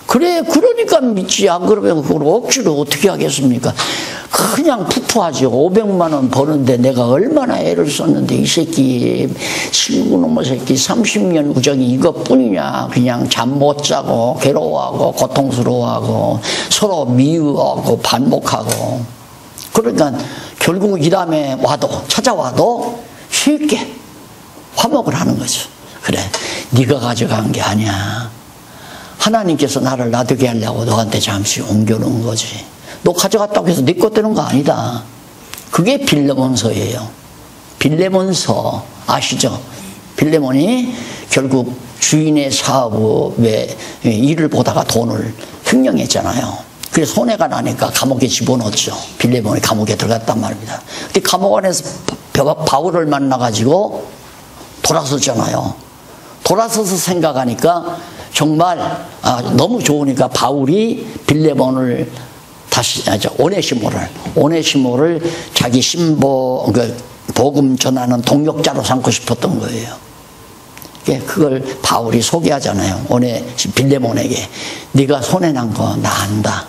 그래, 그러니까 믿지. 안 그러면 그걸 억지로 어떻게 하겠습니까? 그냥 푸푸하죠. 500만 원 버는데 내가 얼마나 애를 썼는데 이 새끼, 친구놈의 새끼 30년 우정이 이것뿐이냐. 그냥 잠 못 자고 괴로워하고 고통스러워하고 서로 미워하고 반목하고. 그러니까 결국 이 다음에 와도 찾아와도 쉽게 화목을 하는 거죠. 그래, 네가 가져간 게 아니야. 하나님께서 나를 놔두게 하려고 너한테 잠시 옮겨놓은 거지. 너 가져갔다고 해서 네 것 되는 거 아니다. 그게 빌레몬서예요. 빌레몬서 아시죠? 빌레몬이 결국 주인의 사업에 일을 보다가 돈을 횡령했잖아요. 그래서 손해가 나니까 감옥에 집어넣었죠. 빌레몬이 감옥에 들어갔단 말입니다. 근데 감옥 안에서 바울을 만나가지고 돌아섰잖아요. 돌아서서 생각하니까 정말 너무 좋으니까 바울이 빌레몬을 다시 오네시모를 자기 신보 복음 전하는 동역자로 삼고 싶었던 거예요. 그걸 바울이 소개하잖아요. 빌레몬에게 네가 손해난 거 나 안다.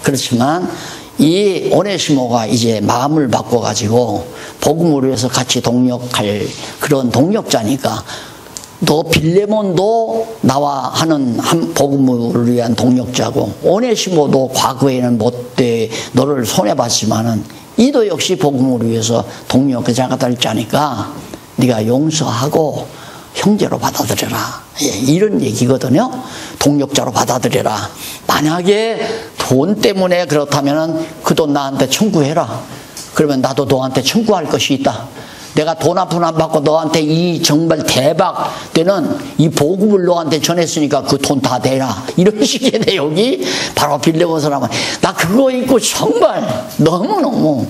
그렇지만 이 오네시모가 이제 마음을 바꿔가지고 복음을 위해서 같이 동역할 그런 동역자니까 너 빌레몬도 나와 하는 복음을 위한 동역자고 오네시모도 과거에는 못돼 너를 손해봤지만은 이도 역시 복음을 위해서 동역자가 될 자니까 네가 용서하고 형제로 받아들여라. 이런 얘기거든요. 동역자로 받아들여라. 만약에 돈 때문에 그렇다면 그 돈 나한테 청구해라. 그러면 나도 너한테 청구할 것이 있다. 내가 돈 한 푼 안 받고 너한테 이 정말 대박 되는 이 복음을 너한테 전했으니까 그 돈 다 대라. 이런 식의 내용이 바로 빌레몬 사람은 나 그거 읽고 정말 너무너무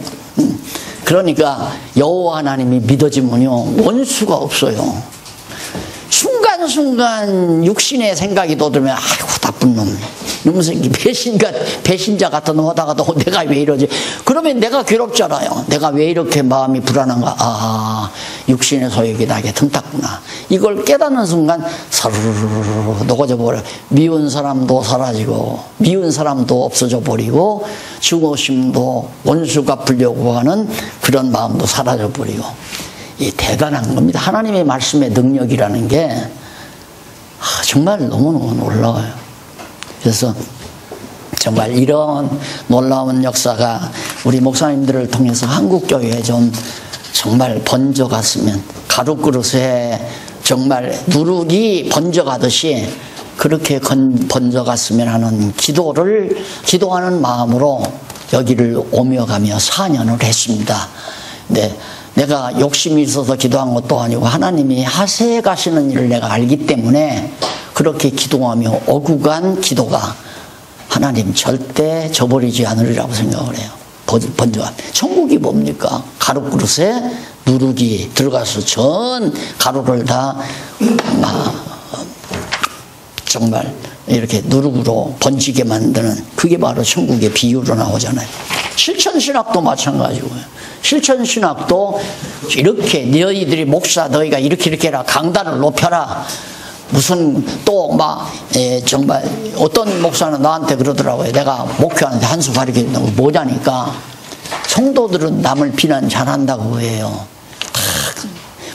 그러니까 여호와 하나님이 믿어지면요 원수가 없어요. 순간순간 육신의 생각이 돋으면 아이고 나쁜 놈 이놈 새끼 배신자 같은 놈 하다가도 내가 왜 이러지? 그러면 내가 괴롭잖아요. 내가 왜 이렇게 마음이 불안한가? 육신의 소욕이 나게 틈탔구나. 이걸 깨닫는 순간 사르르르 녹아져 버려. 미운 사람도 사라지고 미운 사람도 없어져 버리고 증오심도 원수 갚으려고 하는 그런 마음도 사라져 버리고 이 대단한 겁니다. 하나님의 말씀의 능력이라는 게 정말 너무너무 놀라워요. 그래서 정말 이런 놀라운 역사가 우리 목사님들을 통해서 한국교회에 좀 정말 번져갔으면 가루그릇에 정말 누룩이 번져가듯이 그렇게 번져갔으면 하는 기도하는 마음으로 여기를 오며 가며 4년을 했습니다. 네. 내가 욕심이 있어서 기도한 것도 아니고 하나님이 하세해 가시는 일을 내가 알기 때문에 그렇게 기도하며 어구간 기도가 하나님 절대 저버리지 않으리라고 생각을 해요. 번져간. 천국이 뭡니까? 가루그릇에 누룩이 들어가서 전 가루를 다 정말 이렇게 누룩으로 번지게 만드는 그게 바로 천국의 비유로 나오잖아요. 실천신학도 마찬가지고요. 실천신학도 이렇게 너희들이 목사 너희가 이렇게 해라 강단을 높여라 무슨 또 정말 어떤 목사는 나한테 그러더라고요. 내가 목회하는데 한 수 가리키는 거 뭐냐니까 성도들은 남을 비난 잘한다고 해요.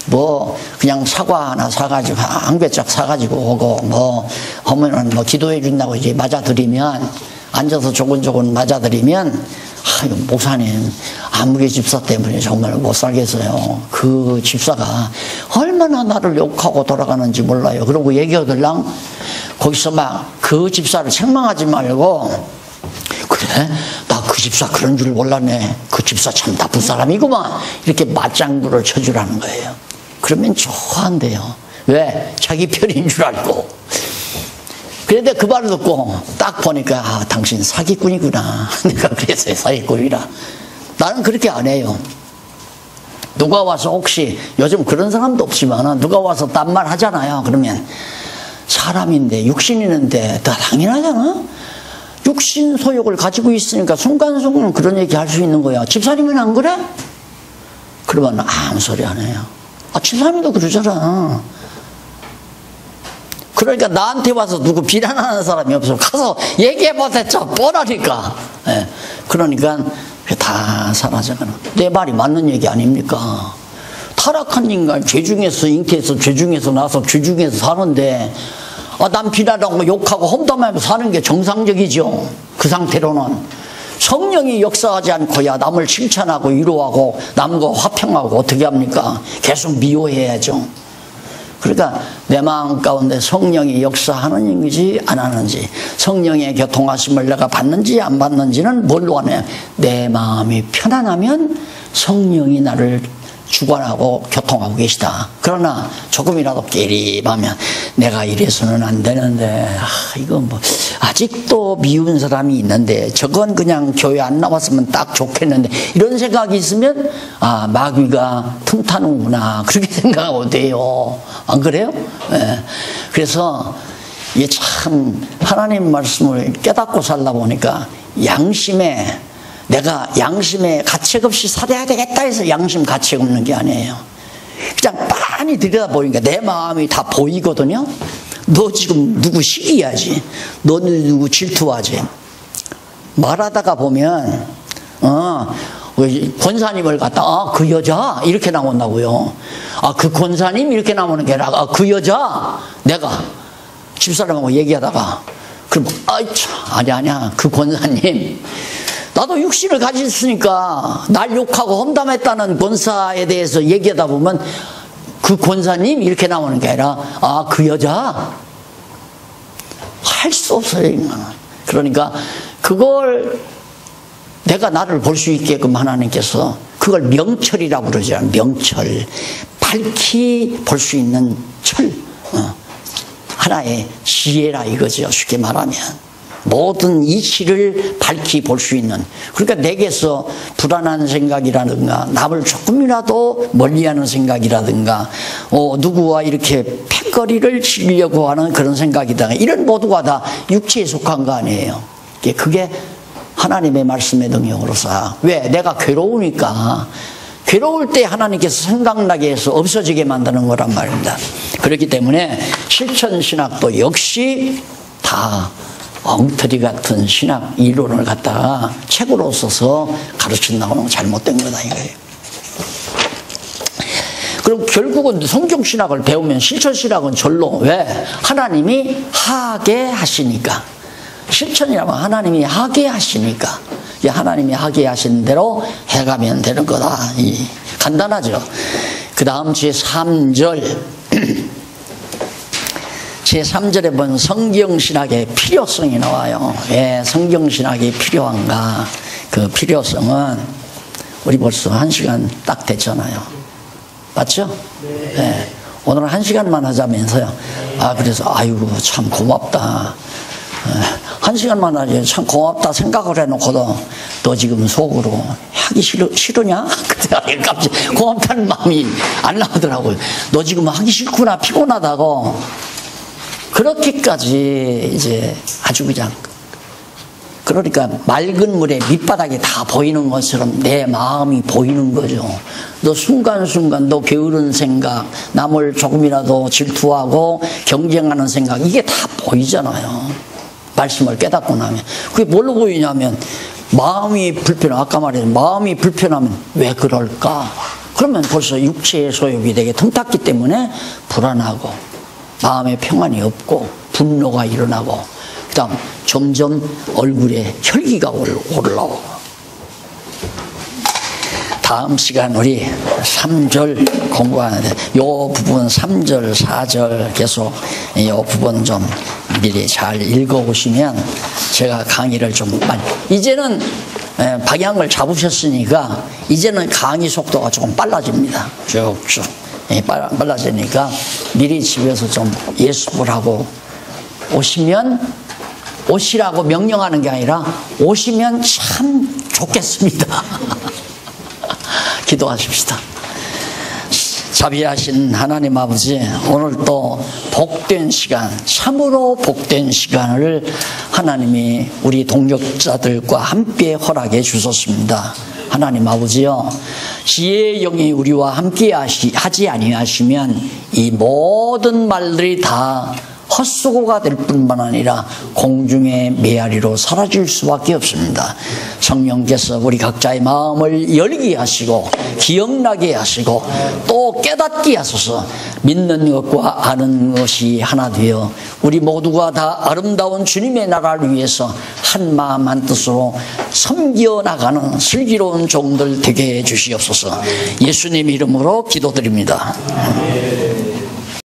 뭐 그냥 사과 하나 사가지고 한 괴짝 사가지고 오고 뭐 하면은 뭐 기도해 준다고 이제 맞아드리면 앉아서 조곤조곤 맞아드리면 아유 목사님 아무개 집사 때문에 정말 못 살겠어요. 그 집사가 얼마나 나를 욕하고 돌아가는지 몰라요. 그러고 얘기하들랑 거기서 막 그 집사를 책망하지 말고 그래? 나 그 집사 그런 줄 몰랐네. 그 집사 참 나쁜 사람이구만. 이렇게 맞장구를 쳐주라는 거예요. 그러면 좋아한대요. 왜? 자기 편인 줄 알고. 그런데 그 말을 듣고 딱 보니까 아, 당신 사기꾼이구나. 내가 그랬어요. 사기꾼이라. 나는 그렇게 안 해요. 누가 와서 혹시 요즘 그런 사람도 없지만 누가 와서 딴 말 하잖아요. 그러면 사람인데 육신 있는데 다 당연하잖아. 육신 소욕을 가지고 있으니까 순간순간 그런 얘기 할 수 있는 거야. 집사님은 안 그래? 그러면 아무 소리 안 해요. 아, 집사님도 그러잖아. 그러니까 나한테 와서 누구 비난하는 사람이 없어. 가서 얘기해보세요. 뻔하니까. 예. 그러니까 다 사라져가는. 내 말이 맞는 얘기 아닙니까? 타락한 인간, 죄 중에서 잉태해서 죄 중에서 나서 죄 중에서 사는데 아, 남 비난하고 욕하고 험담하면서 사는 게 정상적이죠. 그 상태로는. 성령이 역사하지 않고야 남을 칭찬하고 위로하고 남과 화평하고 어떻게 합니까? 계속 미워해야죠. 그러니까 내 마음 가운데 성령이 역사하는 인지 안 하는지, 성령의 교통하심을 내가 받는지 안 받는지는 뭘로 하냐? 내 마음이 편안하면 성령이 나를 주관하고 교통하고 계시다. 그러나 조금이라도 깨림하면 내가 이래서는 안 되는데 이거 뭐 아직도 미운 사람이 있는데 저건 그냥 교회 안 나왔으면 딱 좋겠는데 이런 생각이 있으면 아 마귀가 틈타는구나 그렇게 생각하면 돼요. 안 그래요? 네. 그래서 이게 참 하나님 말씀을 깨닫고 살다 보니까 양심에 내가 양심에 가책 없이 살아야 되겠다 해서 양심 가책 없는 게 아니에요. 그냥 빤히 들여다보니까 내 마음이 다 보이거든요. 너 지금 누구 시기하지? 너 누구 질투하지? 말하다가 보면 권사님을 갖다 그 여자 이렇게 나온다고요. 그 권사님 이렇게 나오는 게 아니라 그 여자 내가 집사람하고 얘기하다가 그럼 아니야 그 권사님 나도 육신을 가졌으니까 날 욕하고 험담했다는 권사에 대해서 얘기하다 보면 그 권사님 이렇게 나오는 게 아니라 그 여자 할 수 없어요. 인간은. 그러니까 그걸 내가 나를 볼 수 있게끔 하나님께서 그걸 명철이라고 그러죠. 명철 밝히 볼 수 있는 철 하나의 지혜라 이거죠. 쉽게 말하면 모든 이치를 밝히 볼 수 있는. 그러니까 내게서 불안한 생각이라든가 남을 조금이라도 멀리하는 생각이라든가 누구와 이렇게 패거리를 치려고 하는 그런 생각이다. 이런 모두가 다 육체에 속한 거 아니에요. 그게 하나님의 말씀의 능력으로서 왜? 내가 괴로우니까 괴로울 때 하나님께서 생각나게 해서 없어지게 만드는 거란 말입니다. 그렇기 때문에 실천신학도 역시 다 엉터리 같은 신학 이론을 갖다가 책으로 써서 가르친다고 하는 건 잘못된 거다 이거예요. 그럼 결국은 성경신학을 배우면 실천신학은 절로 왜? 하나님이 하게 하시니까. 실천이라면 하나님이 하게 하시니까 하나님이 하게 하신 대로 해가면 되는 거다. 간단하죠. 그 다음 제3절 제3절에 보면 성경신학의 필요성이 나와요. 왜 성경신학이 필요한가? 그 필요성은 우리 벌써 1시간 딱 됐잖아요. 맞죠? 네. 오늘은 1시간만 하자면서요. 그래서 아이고 참 고맙다. 1시간만 하지 참 고맙다 생각을 해놓고도 너 지금 속으로 하기 싫으냐? 그때 갑자기 고맙다는 마음이 안 나오더라고요. 너 지금 하기 싫구나 피곤하다고. 그렇게까지 이제 아주 그냥 그러니까 맑은 물에 밑바닥이 다 보이는 것처럼 내 마음이 보이는 거죠. 너 순간순간 너 게으른 생각, 남을 조금이라도 질투하고 경쟁하는 생각 이게 다 보이잖아요. 말씀을 깨닫고 나면. 그게 뭘로 보이냐면 마음이 불편해. 아까 말했던 마음이 불편하면 왜 그럴까? 그러면 벌써 육체의 소욕이 되게 틈탔기 때문에 불안하고 마음에 평안이 없고 분노가 일어나고 그다음 점점 얼굴에 혈기가 올라오고. 다음 시간 우리 3절 공부하는데 이 부분 3절 4절 계속 이 부분 좀 미리 잘 읽어보시면 제가 강의를 좀 많이 이제는 방향을 잡으셨으니까 이제는 강의 속도가 조금 빨라집니다. 쭉쭉 빨라지니까 미리 집에서 좀 예습을 하고 오시라고 명령하는 게 아니라 오시면 참 좋겠습니다. 기도하십시다. 자비하신 하나님 아버지, 오늘 또 복된 시간, 참으로 복된 시간을 하나님이 우리 동역자들과 함께 허락해 주셨습니다. 하나님 아버지요, 지혜의 영이 우리와 함께 하지 아니하시면 이 모든 말들이 다 헛수고가 될 뿐만 아니라 공중의 메아리로 사라질 수밖에 없습니다. 성령께서 우리 각자의 마음을 열게 하시고 기억나게 하시고 또 깨닫게 하소서. 믿는 것과 아는 것이 하나 되어 우리 모두가 다 아름다운 주님의 나라를 위해서 한 마음 한 뜻으로 섬겨나가는 슬기로운 종들 되게 해 주시옵소서. 예수님 이름으로 기도드립니다.